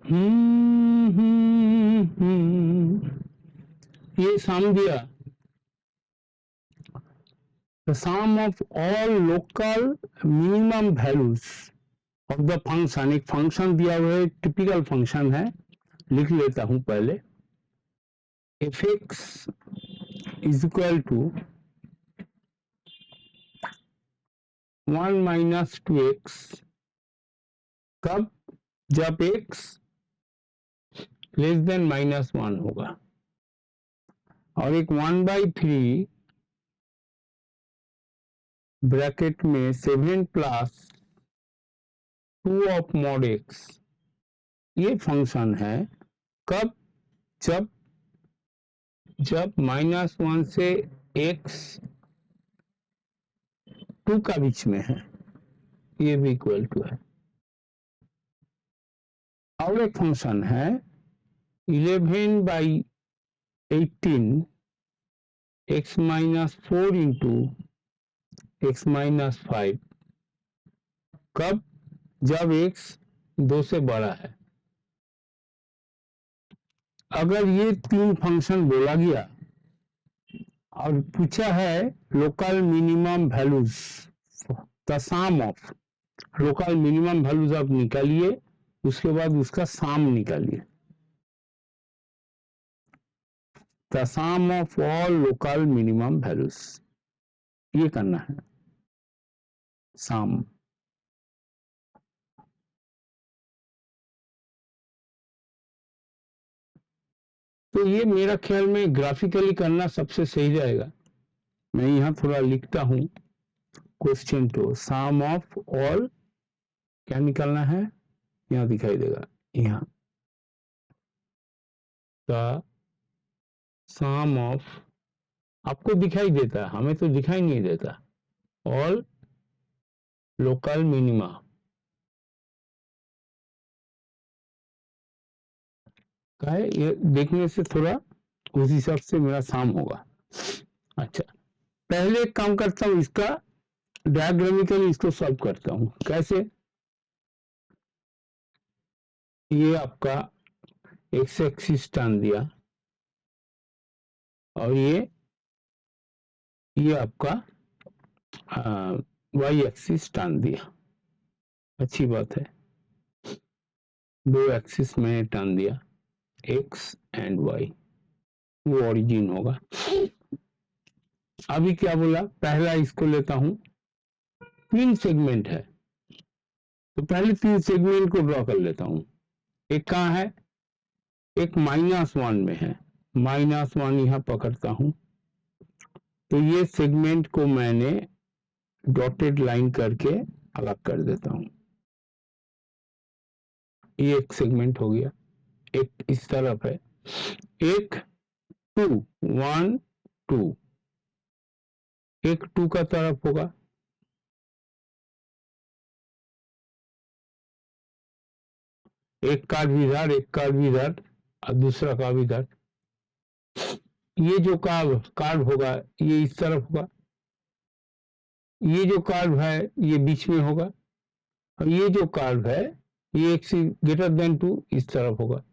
ये सम दिया, the sum of all local minimum values of the function. एक function दिया हुआ है, टिपिकल फंक्शन है, लिख लेता हूं पहले। F x is equal to 1 minus 2x, कब? जब x लेस देन -1 होगा। और एक 1/3 ब्रैकेट में 7 प्लस 2 ऑफ मॉड x, ये फंक्शन है। कब? जब -1 से x 2 का बीच में है, ये भी इक्वल टू है। और एक फंक्शन है 11/18 x minus 4 into x minus 5, कब? जब x 2 से बड़ा है। अगर ये 3 फंक्शन बोला गया और पूछा है local minimum values, the sum of local minimum values आप निकालिए, उसके बाद उसका सम निकालिए। The sum of all local minimum values, ये करना है सम। तो ये मेरा ख्याल में ग्राफिकली करना सबसे सही रहेगा। मैं यहाँ थोड़ा लिखता हूँ question two, sum of all क्या निकालना है, यहाँ दिखाई देगा, यहाँ द सम ऑफ, आपको दिखाई देता है, हमें तो दिखाई नहीं देता, ऑल लोकल मिनिमा, का है ये, देखने से थोड़ा उस हिसाब से मेरा सम होगा। अच्छा, पहले एक काम करता हूँ, इसका डायग्रामिकली इसको सॉल्व करता हूँ। कैसे? ये आपका एक्स एक्सिस टान दिया और ये आपका वाई एक्सिस टान दिया। अच्छी बात है, दो एक्सिस में टान दिया, एक्स एंड वाई, वो ओरिजिन होगा। अभी क्या बोला? पहला इसको लेता हूं, 3 सेगमेंट है, तो पहले 3 सेगमेंट को ड्रॉ कर लेता हूं। एक कहाँ है? एक -1 में है, -1 यहां पकड़ता हूं। तो ये सेगमेंट को मैंने डॉटेड लाइन करके अलग कर देता हूं। ये एक सेगमेंट हो गया, एक इस तरफ है, एक 2 1 2, एक 2 का तरफ होगा, एक का भी इधर, एक का भी इधर और दूसरा का भी इधर। ये जो कार्व होगा ये इस तरफ होगा, ये जो कार्व है ये बीच में होगा, और ये जो कार्व है ये x ग्रेटर देन 2 इस तरफ होगा।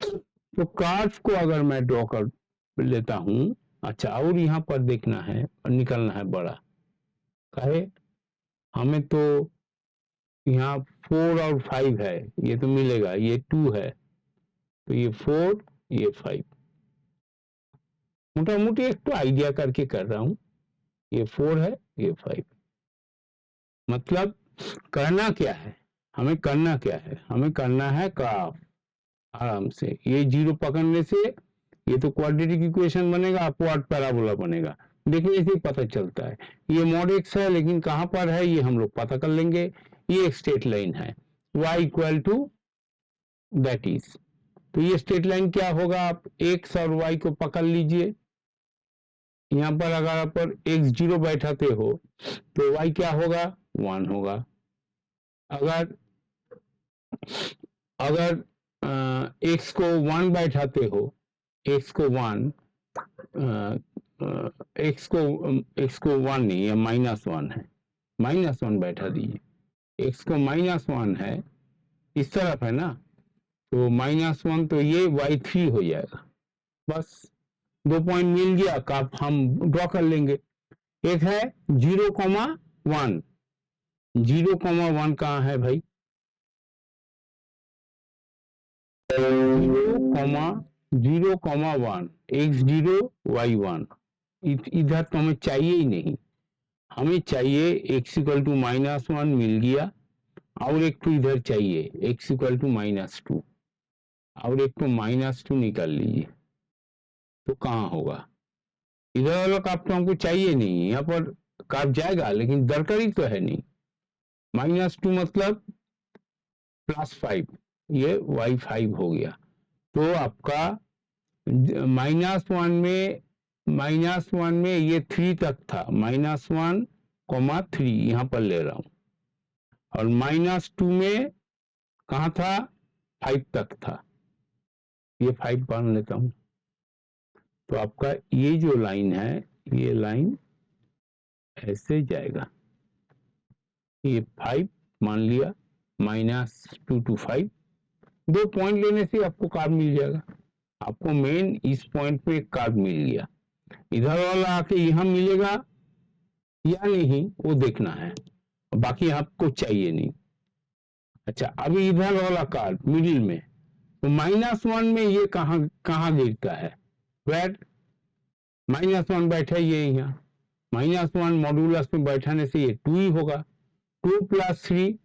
तो कार्व को अगर मैं ड्रॉ कर लेता हूं, अच्छा, और यहाँ पर देखना है और निकलना है बड़ा, कहे हमें तो यहाँ 4 और 5 है, ये तो मिलेगा, ये 2 है, तो ये 4 ये 5, मोटा मोटी एक तो आइडिया करके कर रहा हूं, ये 4 है ये 5। मतलब करना क्या है, हमें करना क्या है? हमें करना है ग्राफ, आराम से ये 0 पकड़ने से ये तो क्वाड्रेटिक इक्वेशन बनेगा, अपवर्ड पैराबोला बनेगा, देखने से पता चलता है। ये मॉड एक्स है, लेकिन कहां पर है ये हम लोग पता कर लेंगे। ये एक स्ट्रेट लाइन है, y equal to that is, तो ये स्ट्रेट लाइन क्या होगा? आप x और y को पकड़ लीजिए। यहाँ पर अगर आप x 0 बैठाते हो तो y क्या होगा? 1 होगा। अगर x को 1 बैठाते हो, x को 1 नहीं है, -1 है, -1 बैठा दीजिए, x को -1 है, इस तरफ है ना, तो -1 तो ये y3 हो जाएगा। बस 2 पॉइंट मिल गया, का हम ड्रॉ कर लेंगे। एक है 0,1, 0,1 कहाँ है भाई? 0,1 x0 y1, इधर तो हमें चाहिए ही नहीं, हमें चाहिए x इक्वल टू -1 मिल गया, और एक तो इधर चाहिए x इक्वल टू -2, और एक तो -2 निकाल लीजिए, तो कहाँ होगा? इधर वाला काप तो हमको चाहिए नहीं, यहाँ पर काप जाएगा लेकिन दरकारी तो है नहीं। -2 मतलब +5, ये y5 हो गया। तो आपका -1 में ये 3 तक था, -1,3 यहाँ पर ले रहा हूँ, और -2 में कहाँ था? 5 तक था, ये 5 मान लेता हूँ। तो आपका ये जो लाइन है, ये लाइन ऐसे जाएगा, ये 5 मान लिया, -2 to 5, 2 पॉइंट लेने से आपको कार्ड मिल जाएगा। आपको मेन इस पॉइंट पे कार्ड मिल गया, इधर वाला आके यहाँ मिलेगा या नहीं वो देखना है, बाकी आपको चाहिए नहीं। अच्छा, अभी इधर वाला कार्ड मिडिल में, तो -1 में ये कहाँ गिरता है? वेट -1 बैठा ये यहाँ, -1 मॉड्यूलस में बैठाने से ये 2 ही होगा, 2 + 3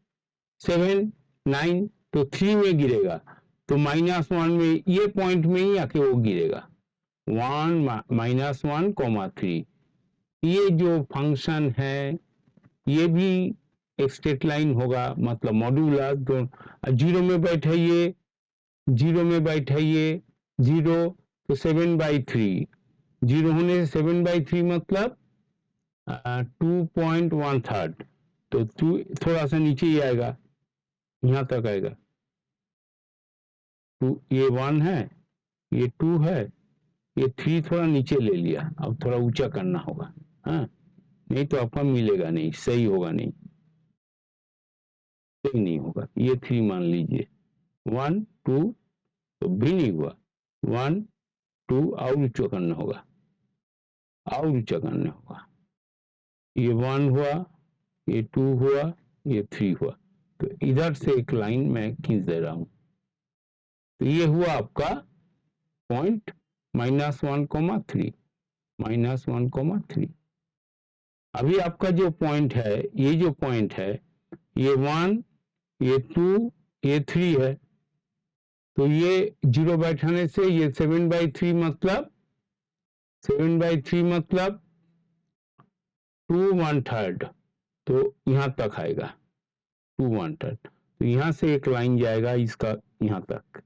7 9, तो 3 में गिरेगा, तो -1 में ये पॉइंट में ही आके वो गिरेगा, 1-1,3। ये जो फंक्शन है ये भी एक स्ट्रेट लाइन होगा, मतलब मॉड्यूलस दो, 0 में बैठाइए, 0 में बैठाइए 0, तो 7/3, 0 होने से 7/3 मतलब 2.1/3, तो 2 थोड़ा सा नीचे ही आएगा, यहाँ तक आएगा। 2 ये 1 है, ये 2 है, ये 3 थोड़ा नीचे ले लिया, अब थोड़ा ऊंचा करना होगा, हाँ, नहीं तो आपका मिलेगा नहीं, सही होगा नहीं, सही नहीं होगा। ये 3 मान लीजिए, 1 2 तो भी नहीं हुआ, 1 2 और ऊंचा करना होगा, और ऊंचा करना होगा, ये 1 हुआ, ये 2 हुआ, ये 3 हुआ, तो इधर से एक लाइन मैं खींच दे रहा हूं, तो ये हुआ आपका पॉइंट -1,3, -1,3। अभी आपका जो पॉइंट है, ये जो पॉइंट है, ये 1, ये 2, ये 3 है, तो ये 0 बैठाने से ये 7/3 मतलब 2/3, तो यहाँ तक आएगा 2/3, तो यहाँ से एक लाइन जाएगा इसका यहाँ तक,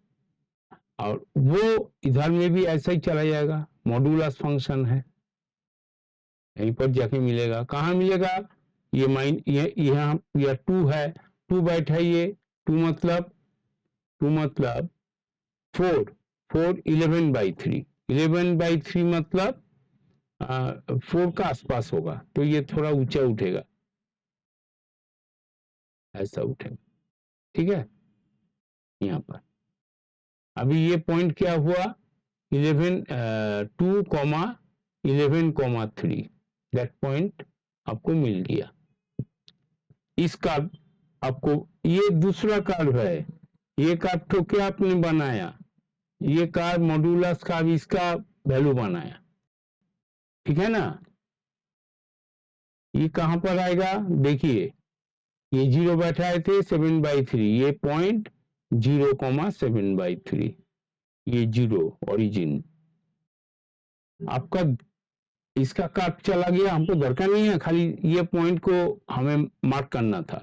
और वो इधर में भी ऐसा ही चला जाएगा, मॉड्यूलस फंक्शन है, यहीं पर जाके मिलेगा। कहाँ मिलेगा? ये यहाँ यह 2 है, 2 बैठाइए, 2 मतलब 4, 11/3, 11/3 मतलब 4 का आसपास होगा, तो ये थोड़ा ऊंचा उठेगा, ऐसा उठेगा, ठीक है। यहाँ पर अभी ये पॉइंट क्या हुआ? 2,11,3, दैट पॉइंट आपको मिल गया। इस कर्व आपको, ये दूसरा कर्व है, ये कर्व तो क्या आपने बनाया, ये कर्व मॉड्यूलस कर्व, इसका वैल्यू बनाया, ठीक है ना। ये कहां पर आएगा? देखिए, ये 0 बैठाए थे 7/3, ये पॉइंट 0,7/3, ये 0 ओरिजिन आपका, इसका कर्व चला गया, हमको दरकार नहीं है, खाली ये पॉइंट को हमें मार्क करना था।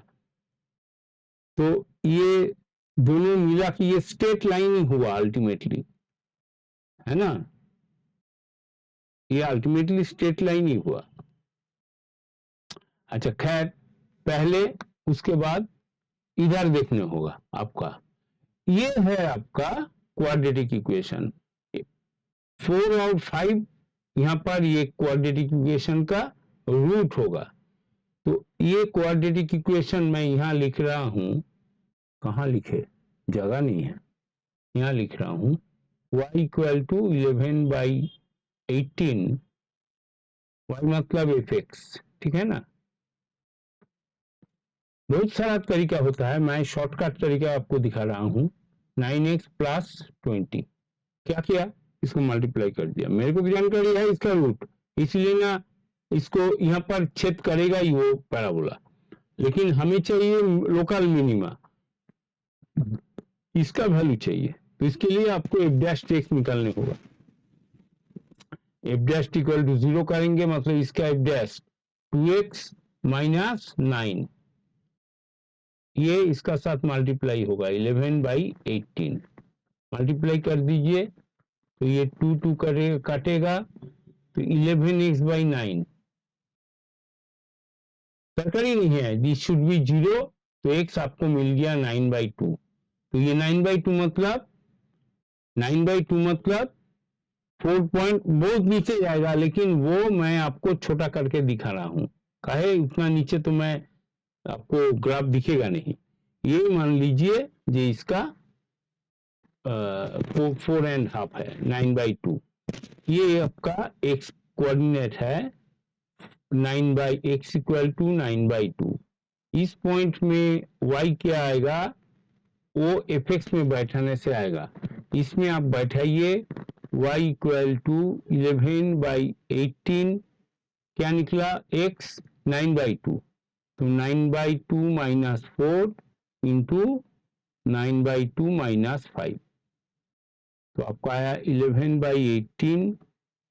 तो ये दोनों मिला कि ये स्ट्रेट लाइन ही हुआ अल्टीमेटली, है ना, ये अल्टीमेटली स्ट्रेट लाइन ही हुआ। अच्छा खैर, पहले उसके बाद इधर देखने होगा आपका, ये है आपका क्वाड्रेटिक इक्वेशन 4 और 5, यहाँ पर ये क्वाड्रेटिक इक्वेशन का रूट होगा। तो ये क्वाड्रेटिक इक्वेशन मैं यहाँ लिख रहा हूं, कहाँ लिखे, जगह नहीं है, यहाँ लिख रहा हूँ y इक्वल टू 11/18, y मतलब fx, ठीक है ना। बहुत सारा तरीका होता है, मैं शॉर्टकट तरीका आपको दिखा रहा हूँ। 9x प्लस 20, क्या किया, इसको मल्टीप्लाई कर दिया। मेरे को भी जानकारी है इसका रूट, इसलिए ना इसको यहाँ पर छेद करेगा ही वो पैराबोला, लेकिन हमें चाहिए लोकल मिनिमा, इसका वैल्यू चाहिए। तो इसके लिए आपको एफ डैश टेक्स निकालने होगा। एफ डैश इक्वल टू 0 करेंगे, मतलब इसका एफ डैश 2x माइनस 9, ये इसका साथ मल्टीप्लाई होगा 11/18, मल्टीप्लाई कर दीजिए तो ये 2 काटेगा तो 11x/9, सरकारी नहीं है, दिस शुड बी 0, तो x आपको मिल गया 9/2। तो ये 9/2 मतलब 4 पॉइंट बहुत नीचे जाएगा, लेकिन वो मैं आपको छोटा करके दिखा रहा हूँ। काहे उतना नीचे तो मैं आपको ग्राफ दिखेगा नहीं। ये मान लीजिए जे इसका 4.5 है, 9/2। ये आपका x कोऑर्डिनेट है 9/x इक्वल टू 9/2। इस पॉइंट में y क्या आएगा, वो fx में बैठाने से आएगा। इसमें आप बैठाइए y इक्वल टू 11/18, क्या निकला, x 9/2, तो 9/2 माइनस 4 इंटू 9/2 माइनस 5, तो आपका आया 11/18,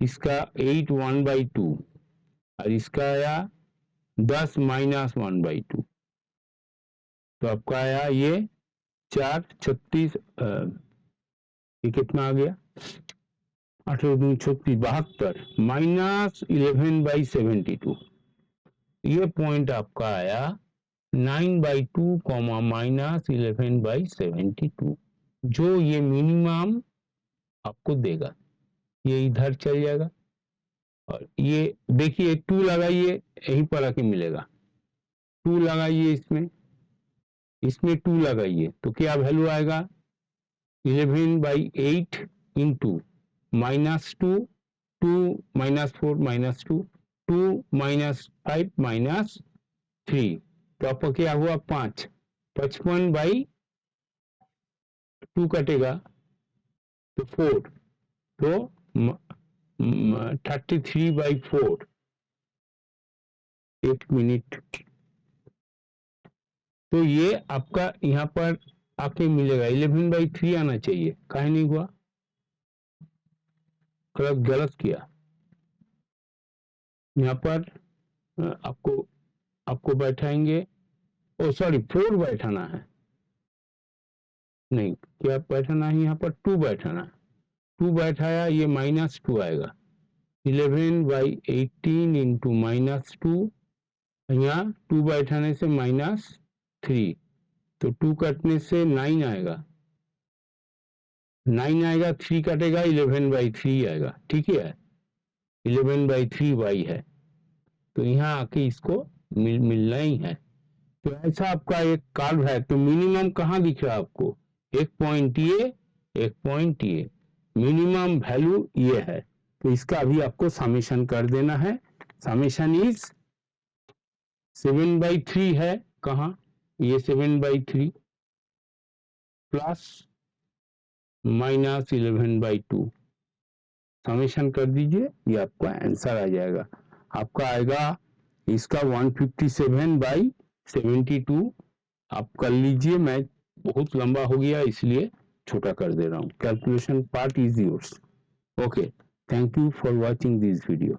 इसका 8 1/2, और इसका आया 10 माइनस 1/2, तो आपका आया ये 4 36, ये कितना आ गया, 8 2 36 72 माइनस 11/72। ये पॉइंट आपका आया 9/2 माइनस 11/72, जो ये मिनिमम आपको देगा। ये इधर चल जाएगा, और ये देखिए 2 लगाइए, यहीं पर आके मिलेगा। 2 लगाइए, इसमें 2 लगाइए, तो क्या वैल्यू आएगा, 11/8 into minus 2, 2 minus 4 minus 2, 2 minus 5 minus 3, तो आपका क्या हुआ 5, 55/2 कटेगा तो 4, तो 33/4। एक मिनट, तो ये आपका यहाँ पर आके मिलेगा 11/3 आना चाहिए, काहे नहीं हुआ, गलत किया। यहाँ पर आपको बैठाएंगे, ओ सॉरी 4 बैठाना है, नहीं क्या बैठाना है, यहाँ पर 2 बैठाना है। 2 बैठाया, ये माइनस 2 आएगा, 11/18 इंटू माइनस 2, यहाँ 2 बैठाने से माइनस 3, तो 2 कटने से 9 आएगा, 9 आएगा, 3 कटेगा 11/3 आएगा, ठीक है, 11/3 y है, तो यहाँ आके इसको मिलना ही है। तो ऐसा आपका एक कर्व है, तो मिनिमम कहाँ दिख रहा है आपको, एक पॉइंट ये, एक पॉइंट ये, मिनिमम वैल्यू ये है। तो इसका अभी आपको समेशन कर देना है। समेशन इज 7/3 है, कहाँ, ये 7/3 प्लस माइनस 11/2, समेशन कर दीजिए, ये आपका आंसर आ जाएगा। आपका आएगा इसका 157/72। आप कर लीजिए, मैं बहुत लंबा हो गया इसलिए छोटा कर दे रहा हूँ। Calculation part is yours. Okay, thank you for watching this video.